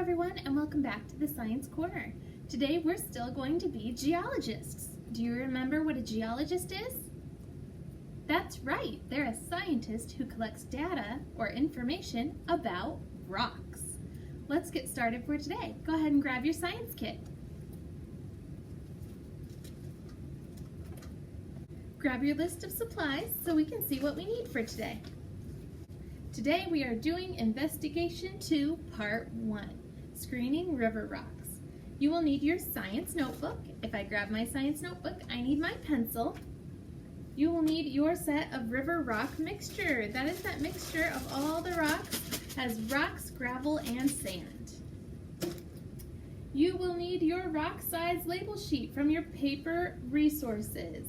everyone, and welcome back to the Science Corner. Today we're still going to be geologists. Do you remember what a geologist is? That's right, they're a scientist who collects data or information about rocks. Let's get started for today. Go ahead and grab your science kit. Grab your list of supplies so we can see what we need for today. Today we are doing Investigation 2, Part 1, Screening River Rocks. You will need your science notebook. If I grab my science notebook, I need my pencil. You will need your set of river rock mixture. That is that mixture of all the rocks, has rocks, gravel, and sand. You will need your rock size label sheet from your paper resources.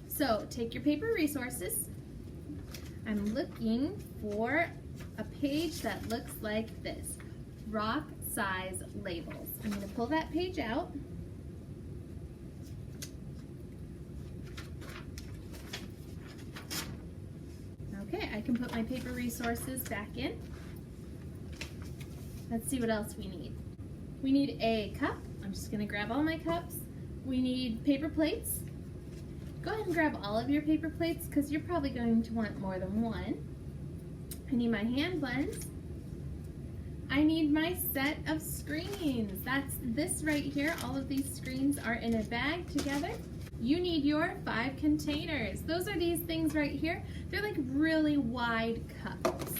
So take your paper resources. I'm looking for a page that looks like this, rock size labels. I'm going to pull that page out. Okay, I can put my paper resources back in. Let's see what else we need. We need a cup. I'm just going to grab all my cups. We need paper plates. Go ahead and grab all of your paper plates because you're probably going to want more than one. I need my hand lens. I need my set of screens. That's this right here. All of these screens are in a bag together. You need your 5 containers. Those are these things right here. They're like really wide cups.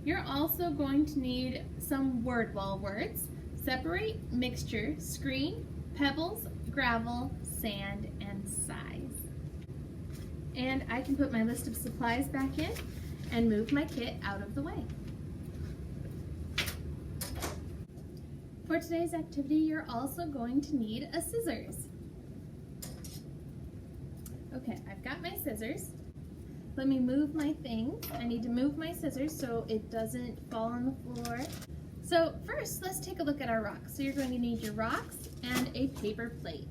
You're also going to need some word wall words. Separate, mixture, screen, pebbles, gravel, sand, and size. And I can put my list of supplies back in and move my kit out of the way. For today's activity, you're also going to need a scissors. Okay, I've got my scissors. Let me move my thing. I need to move my scissors so it doesn't fall on the floor. So first, let's take a look at our rocks. So you're going to need your rocks and a paper plate.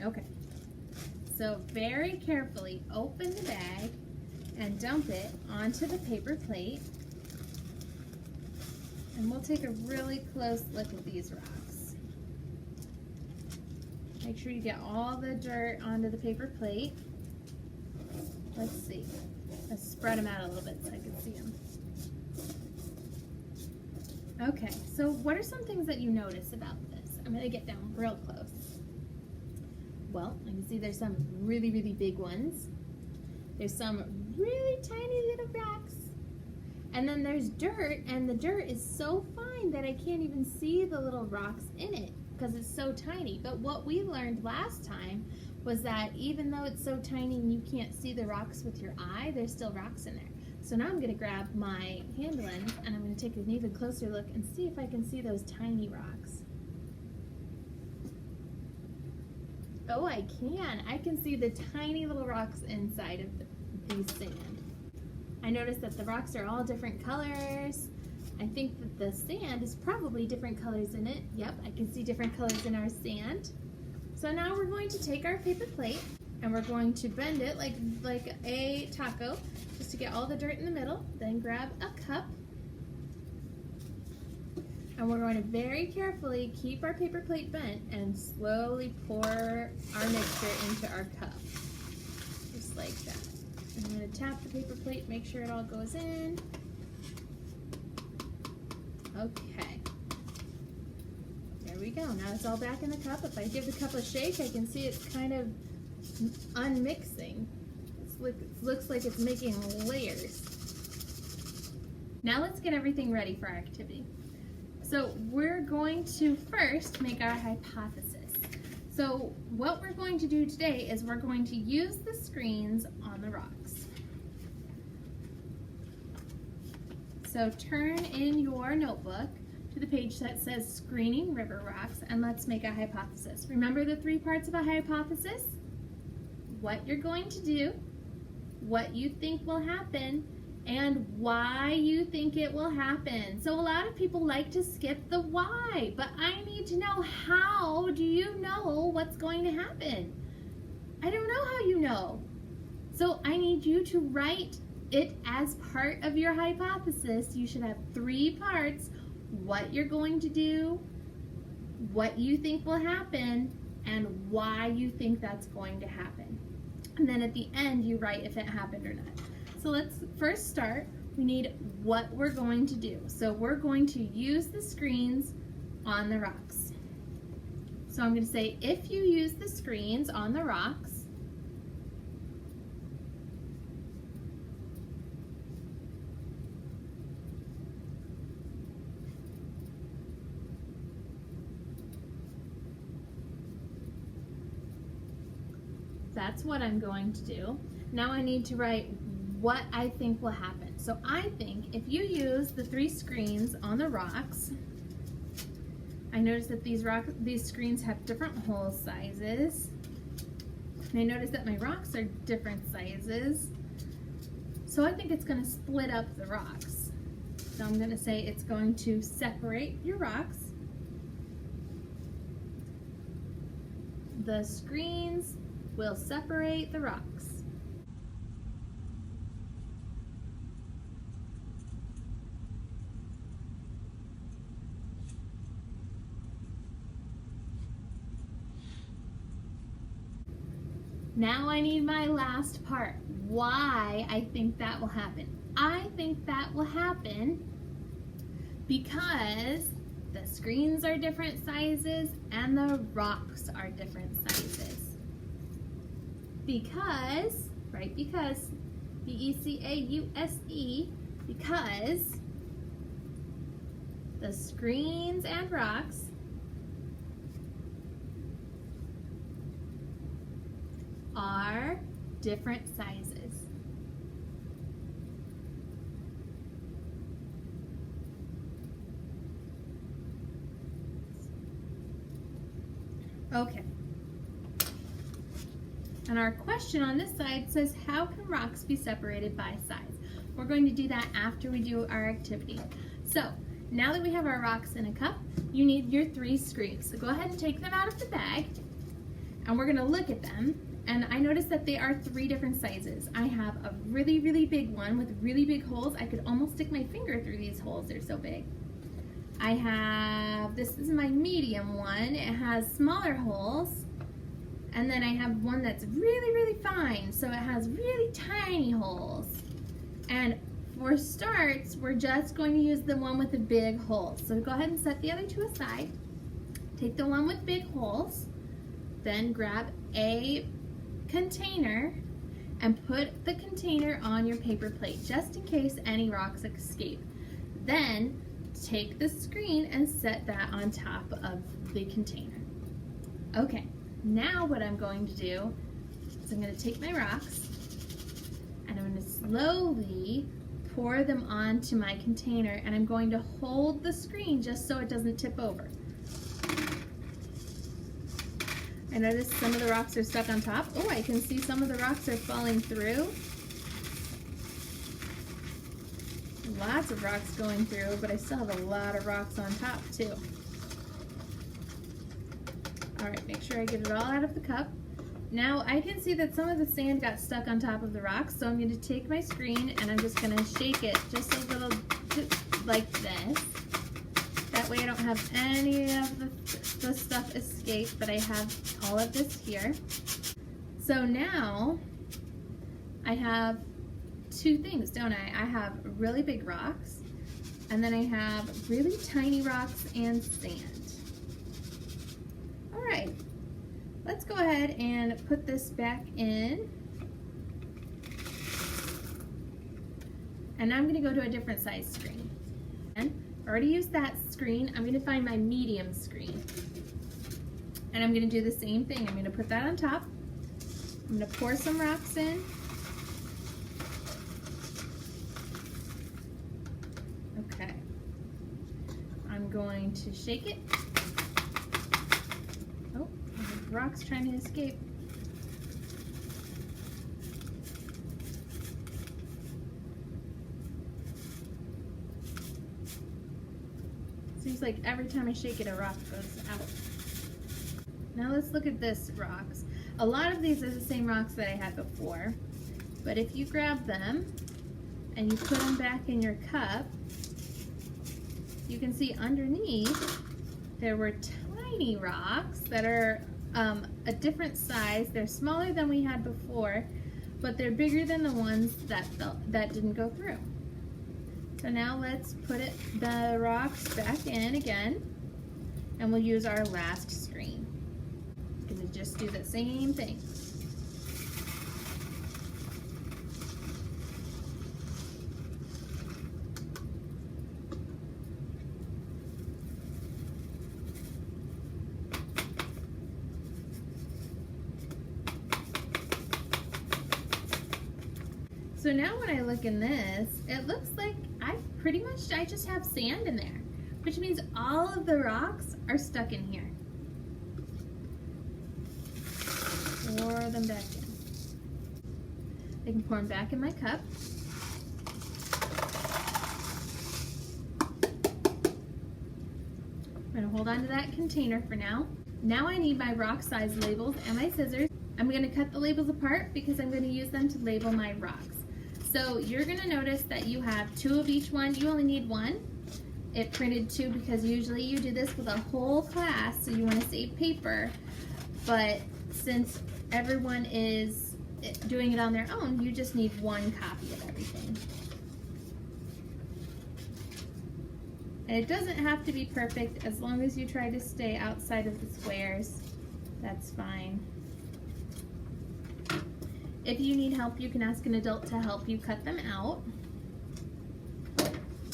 Okay, so very carefully open the bag and dump it onto the paper plate. And we'll take a really close look at these rocks. Make sure you get all the dirt onto the paper plate. Let's see. Let's spread them out a little bit so I can see them. Okay, so what are some things that you notice about this? I'm going to get down real close. Well, I can see there's some really, really big ones. There's some really tiny little rocks. And then there's dirt, and the dirt is so fine that I can't even see the little rocks in it because it's so tiny. But what we learned last time was that even though it's so tiny and you can't see the rocks with your eye, there's still rocks in there. So now I'm going to grab my hand lens and I'm going to take an even closer look and see if I can see those tiny rocks. Oh, I can. I can see the tiny little rocks inside of the sand. I noticed that the rocks are all different colors. I think that the sand is probably different colors in it. Yep, I can see different colors in our sand. So now we're going to take our paper plate and we're going to bend it like a taco just to get all the dirt in the middle. Then grab a cup. And we're going to very carefully keep our paper plate bent and slowly pour our mixture into our cup. Just like that. I'm going to tap the paper plate, make sure it all goes in. Okay. There we go. Now it's all back in the cup. If I give the cup a shake, I can see it's kind of unmixing. It looks like it's making layers. Now let's get everything ready for our activity. So we're going to first make our hypothesis. So what we're going to do today is we're going to use the screens on the rocks. So turn in your notebook to the page that says Screening River Rocks and let's make a hypothesis. Remember the 3 parts of a hypothesis? What you're going to do, what you think will happen, and why you think it will happen. So a lot of people like to skip the why, but I need to know, how do you know what's going to happen? I don't know how you know. So I need you to write it as part of your hypothesis. You should have 3 parts: what you're going to do, what you think will happen, and why you think that's going to happen. And then at the end, you write if it happened or not. So let's first start. We need what we're going to do. So we're going to use the screens on the rocks. So I'm going to say, if you use the screens on the rocks, that's what I'm going to do. Now I need to write what I think will happen. So I think if you use the 3 screens on the rocks, I notice that these screens have different hole sizes. And I notice that my rocks are different sizes. So I think it's going to split up the rocks. So I'm going to say it's going to separate your rocks. The screens will separate the rocks. Now I need my last part, why I think that will happen. I think that will happen because the screens are different sizes and the rocks are different sizes. Because, right, because, B-E-C-A-U-S-E, because the screens and rocks are different sizes. Okay. And our question on this side says, how can rocks be separated by size? We're going to do that after we do our activity. So now that we have our rocks in a cup, you need your 3 screens. So go ahead and take them out of the bag, and we're going to look at them. And I noticed that they are 3 different sizes. I have a really, really big one with really big holes. I could almost stick my finger through these holes. They're so big. I have, this is my medium one. It has smaller holes. And then I have one that's really, really fine. So it has really tiny holes. And for starts, we're just going to use the one with the big holes. So go ahead and set the other 2 aside. Take the one with big holes. Then grab a container and put the container on your paper plate just in case any rocks escape. Then take the screen and set that on top of the container. Okay, now what I'm going to do is I'm going to take my rocks and I'm going to slowly pour them onto my container, and I'm going to hold the screen just so it doesn't tip over. I noticed some of the rocks are stuck on top. Oh, I can see some of the rocks are falling through. Lots of rocks going through, but I still have a lot of rocks on top too. All right, make sure I get it all out of the cup. Now I can see that some of the sand got stuck on top of the rocks, so I'm going to take my screen and I'm just going to shake it just a little bit like this. That way I don't have any of the stuff escape, but I have all of this here. So now I have 2 things, don't I? I have really big rocks, and then I have really tiny rocks and sand. All right, let's go ahead and put this back in. And I'm going to go to a different size screen. And I already used that screen. I'm going to find my medium screen. And I'm going to do the same thing. I'm going to put that on top. I'm going to pour some rocks in. Okay. I'm going to shake it. Oh, the rock's trying to escape. Seems like every time I shake it, a rock goes out. Now let's look at this rocks. A lot of these are the same rocks that I had before, but if you grab them and you put them back in your cup, you can see underneath there were tiny rocks that are a different size. They're smaller than we had before, but they're bigger than the ones that didn't go through. So now let's put the rocks back in again, and we'll use our last screen. I'm gonna just do the same thing. So now when I look in this, it looks like I just have sand in there, which means all of the rocks are stuck in here. Pour them back in. I can pour them back in my cup. I'm gonna hold on to that container for now. Now I need my rock size labels and my scissors. I'm gonna cut the labels apart because I'm gonna use them to label my rocks. So you're gonna notice that you have 2 of each one. You only need 1. It printed 2 because usually you do this with a whole class, so you wanna save paper. But since everyone is doing it on their own, you just need 1 copy of everything. And it doesn't have to be perfect. As long as you try to stay outside of the squares, that's fine. If you need help, you can ask an adult to help you cut them out.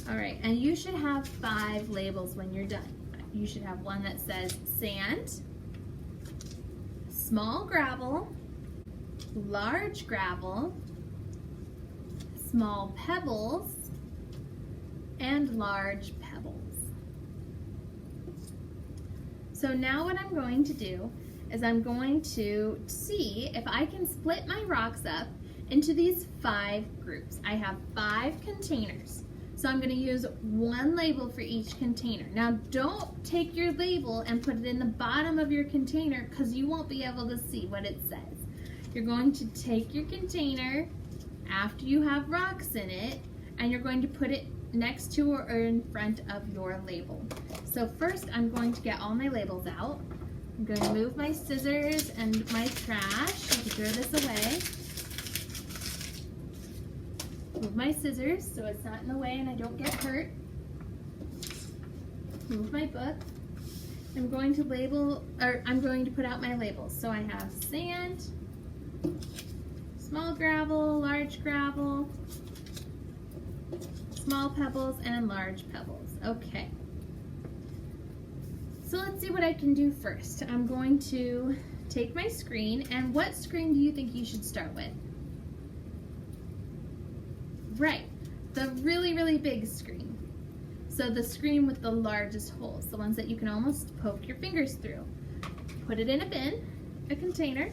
All right, and you should have 5 labels when you're done. You should have one that says sand, small gravel, large gravel, small pebbles, and large pebbles. So now what I'm going to do is I'm going to see if I can split my rocks up into these 5 groups. I have 5 containers. So I'm going to use 1 label for each container. Now don't take your label and put it in the bottom of your container because you won't be able to see what it says. You're going to take your container after you have rocks in it, and you're going to put it next to or in front of your label. So first I'm going to get all my labels out. I'm going to move my scissors and my trash to throw this away. Move my scissors so it's not in the way and I don't get hurt. Move my book. I'm going to put out my labels. So I have sand, small gravel, large gravel, small pebbles, and large pebbles. Okay. So let's see what I can do first. I'm going to take my screen, and what screen do you think you should start with? Right, the really, really big screen. So the screen with the largest holes, the ones that you can almost poke your fingers through. Put it in a bin, a container,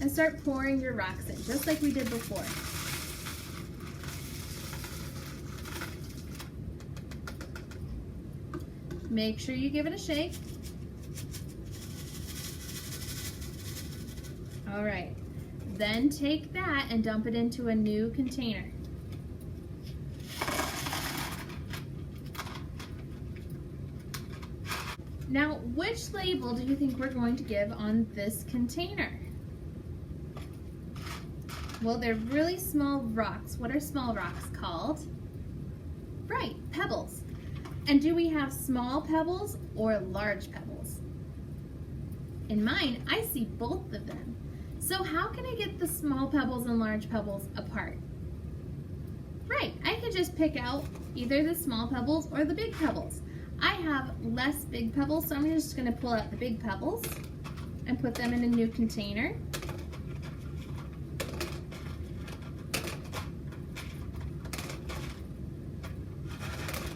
and start pouring your rocks in, just like we did before. Make sure you give it a shake. All right, then take that and dump it into a new container. Now, which label do you think we're going to give on this container? Well, they're really small rocks. What are small rocks called? Right, pebbles. And do we have small pebbles or large pebbles? In mine, I see both of them. So how can I get the small pebbles and large pebbles apart? Right, I could just pick out either the small pebbles or the big pebbles. I have less big pebbles, so I'm just going to pull out the big pebbles and put them in a new container.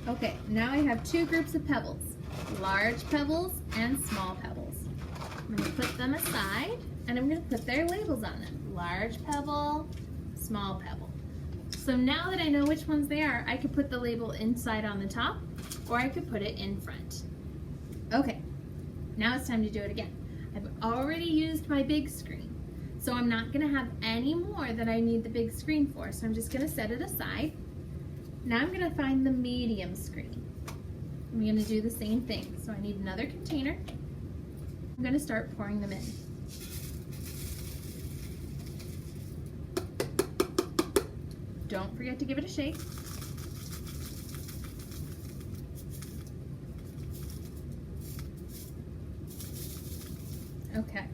Okay, now I have 2 groups of pebbles, large pebbles and small pebbles. I'm going to put them aside, and I'm going to put their labels on them. Large pebble, small pebble. So now that I know which ones they are, I could put the label inside on the top, or I could put it in front. Okay, now it's time to do it again. I've already used my big screen, so I'm not going to have any more that I need the big screen for, so I'm just going to set it aside. Now I'm going to find the medium screen. I'm going to do the same thing. So I need another container. I'm going to start pouring them in. Don't forget to give it a shake. Okay.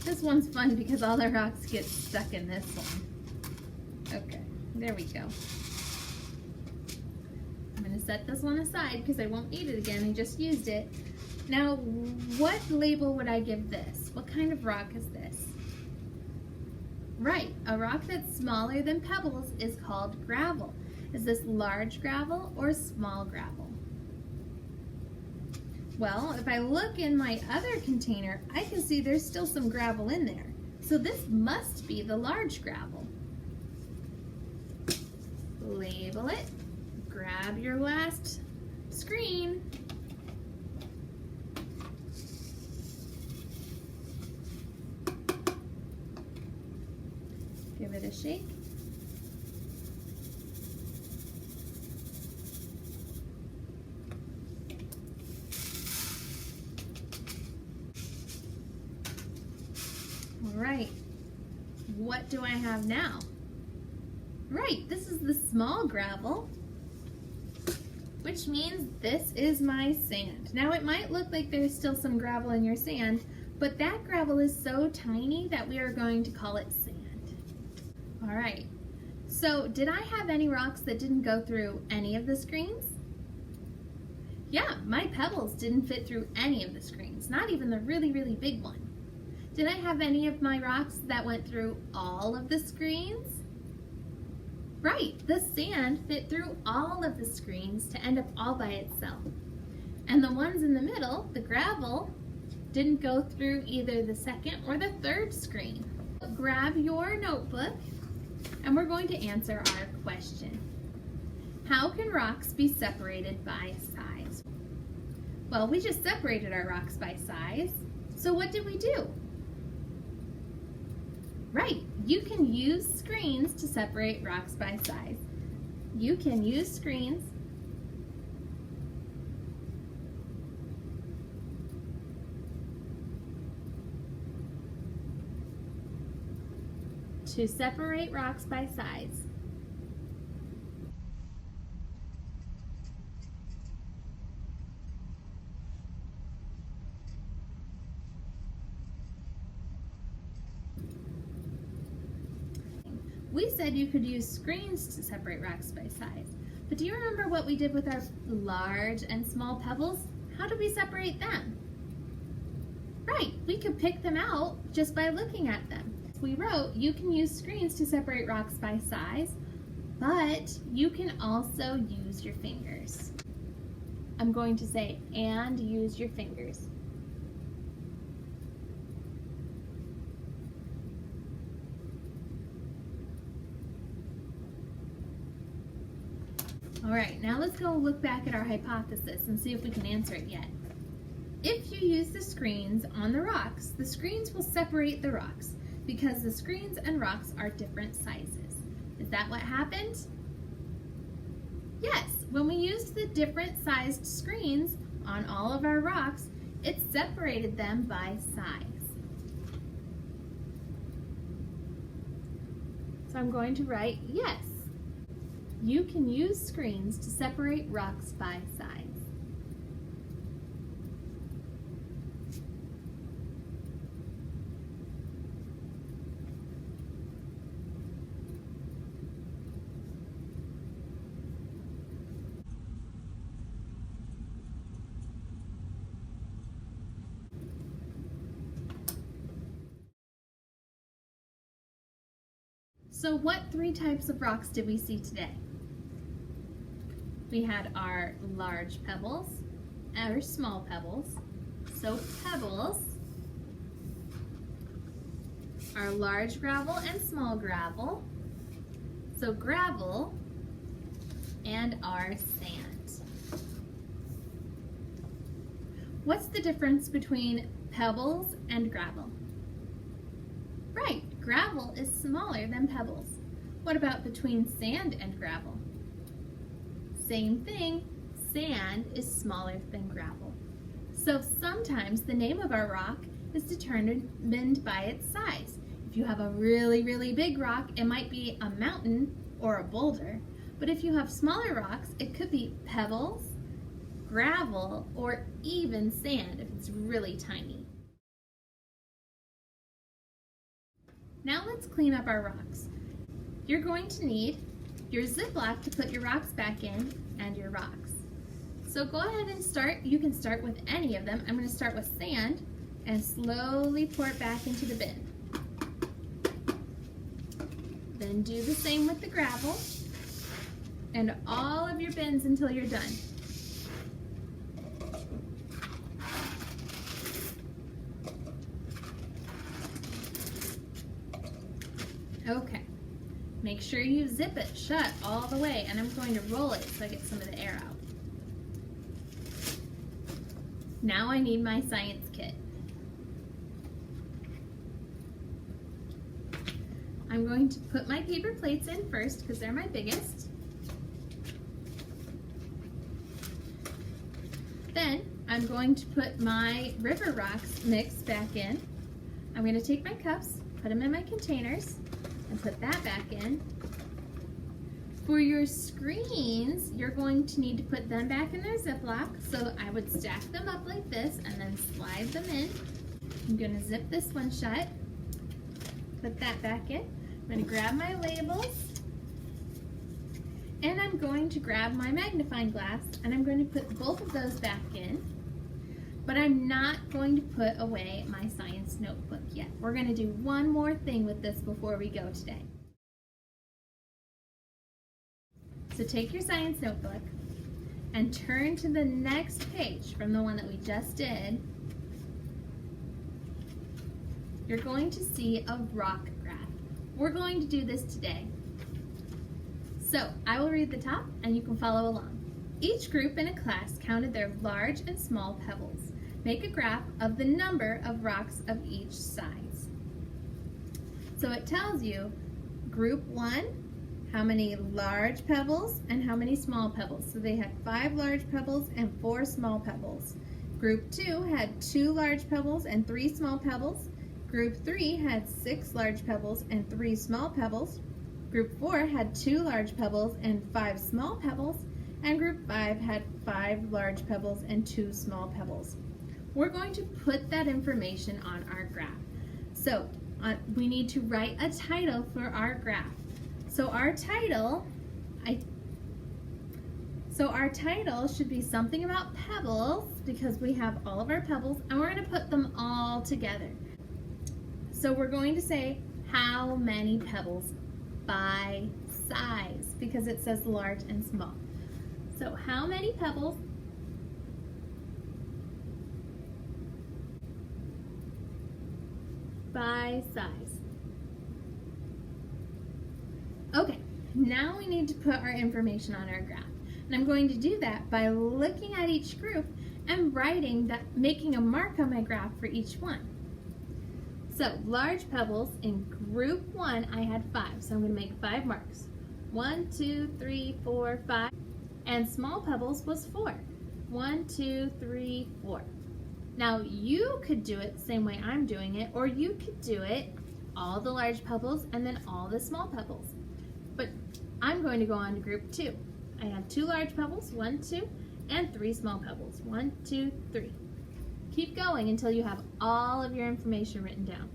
This one's fun because all the rocks get stuck in this one. Okay, there we go. I'm going to set this one aside because I won't need it again. I just used it. Now, what label would I give this? What kind of rock is this? Right, a rock that's smaller than pebbles is called gravel. Is this large gravel or small gravel? Well, if I look in my other container, I can see there's still some gravel in there. So this must be the large gravel. Label it, grab your last screen. Give it a shake. All right, what do I have now? Right, this is the small gravel, which means this is my sand. Now it might look like there's still some gravel in your sand, but that gravel is so tiny that we are going to call it sand. All right, so did I have any rocks that didn't go through any of the screens? Yeah, my pebbles didn't fit through any of the screens, not even the really, really big one. Did I have any of my rocks that went through all of the screens? Right, the sand fit through all of the screens to end up all by itself. And the ones in the middle, the gravel, didn't go through either the second or the third screen. Grab your notebook and we're going to answer our question. How can rocks be separated by size? Well, we just separated our rocks by size. So what did we do? Right, you can use screens to separate rocks by size. You can use screens to separate rocks by size. We said you could use screens to separate rocks by size, but do you remember what we did with our large and small pebbles? How did we separate them? Right, we could pick them out just by looking at them. We wrote you can use screens to separate rocks by size, but you can also use your fingers. I'm going to say, and use your fingers. All right, now let's go look back at our hypothesis and see if we can answer it yet. If you use the screens on the rocks will separate the rocks because the screens and rocks are different sizes. Is that what happened? Yes, when we used the different sized screens on all of our rocks, it separated them by size. So I'm going to write yes. You can use screens to separate rocks by size. So what three types of rocks did we see today? We had our large pebbles, our small pebbles, so pebbles, our large gravel and small gravel, so gravel, and our sand. What's the difference between pebbles and gravel? Right. Gravel is smaller than pebbles. What about between sand and gravel? Same thing, sand is smaller than gravel. So sometimes the name of our rock is determined by its size. If you have a really, really big rock, it might be a mountain or a boulder. But if you have smaller rocks, it could be pebbles, gravel, or even sand if it's really tiny. Now let's clean up our rocks. You're going to need your Ziploc to put your rocks back in and your rocks. So go ahead and start. You can start with any of them. I'm going to start with sand and slowly pour it back into the bin. Then do the same with the gravel and all of your bins until you're done. Okay, make sure you zip it shut all the way, and I'm going to roll it so I get some of the air out. Now I need my science kit. I'm going to put my paper plates in first because they're my biggest. Then I'm going to put my river rocks mix back in. I'm going to take my cups, put them in my containers, and put that back in. For your screens, you're going to need to put them back in their Ziploc. So I would stack them up like this and then slide them in. I'm going to zip this one shut, put that back in. I'm going to grab my labels, and I'm going to grab my magnifying glass, and I'm going to put both of those back in. But I'm not going to put away my science notebook yet. We're going to do one more thing with this before we go today. So take your science notebook and turn to the next page from the one that we just did. You're going to see a rock graph. We're going to do this today. So I will read the top and you can follow along. Each group in a class counted their large and small pebbles. Make a graph of the number of rocks of each size. So it tells you group 1, how many large pebbles and how many small pebbles. So they had 5 large pebbles and 4 small pebbles. Group 2 had 2 large pebbles and 3 small pebbles. Group 3 had 6 large pebbles and 3 small pebbles. Group 4 had 2 large pebbles and 5 small pebbles. And group 5 had 5 large pebbles and 2 small pebbles. We're going to put that information on our graph. So we need to write a title for our graph. So our title should be something about pebbles because we have all of our pebbles and we're going to put them all together. So we're going to say how many pebbles by size because it says large and small. So how many pebbles by size? Okay, now we need to put our information on our graph. And I'm going to do that by looking at each group and making a mark on my graph for each one. So large pebbles in group 1, I had 5. So I'm going to make 5 marks. 1, 2, 3, 4, 5. And small pebbles was 4. 1, 2, 3, 4. Now you could do it the same way I'm doing it, or you could do it all the large pebbles and then all the small pebbles. But I'm going to go on to group 2. I have 2 large pebbles, 1, 2, and 3 small pebbles, 1, 2, 3. Keep going until you have all of your information written down.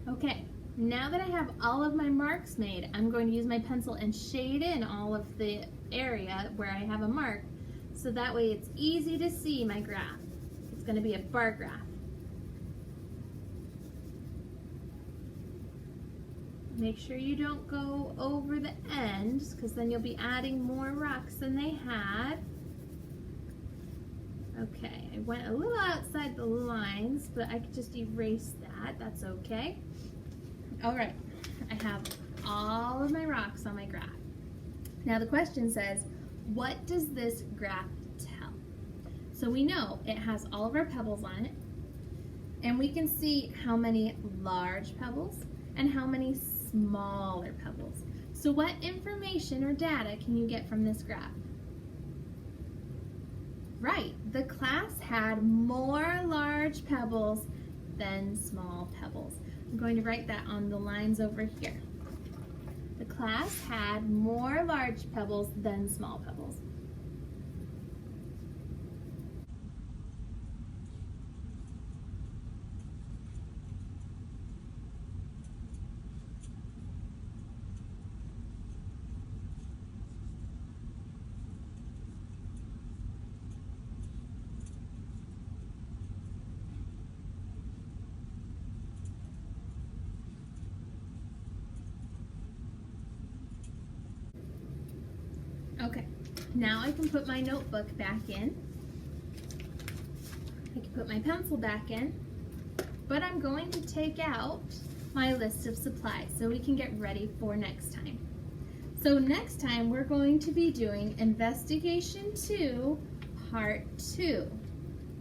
Okay, now that I have all of my marks made, I'm going to use my pencil and shade in all of the area where I have a mark, so that way it's easy to see my graph. It's going to be a bar graph. Make sure you don't go over the ends, because then you'll be adding more rocks than they had. Okay, I went a little outside the lines, but I could just erase that. That's okay. All right, I have all of my rocks on my graph. Now the question says, what does this graph tell? So we know it has all of our pebbles on it, and we can see how many large pebbles and how many smaller pebbles. So what information or data can you get from this graph? Right, the class had more large pebbles than small pebbles. I'm going to write that on the lines over here. The class had more large pebbles than small pebbles. Okay, now I can put my notebook back in. I can put my pencil back in, but I'm going to take out my list of supplies so we can get ready for next time. So next time we're going to be doing Investigation 2, Part 2,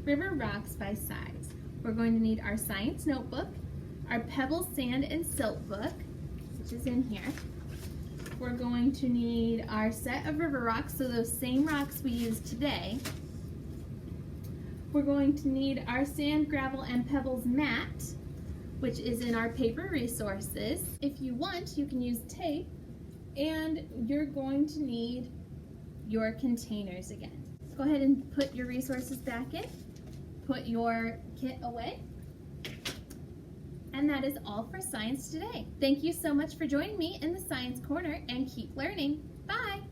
River Rocks by Size. We're going to need our science notebook, our Pebbles, Sand, and Silt book, which is in here. We're going to need our set of river rocks, so those same rocks we used today. We're going to need our sand, gravel, and pebbles mat, which is in our paper resources. If you want, you can use tape, and you're going to need your containers again. Go ahead and put your resources back in, put your kit away. And that is all for science today. Thank you so much for joining me in the Science Corner, and keep learning. Bye!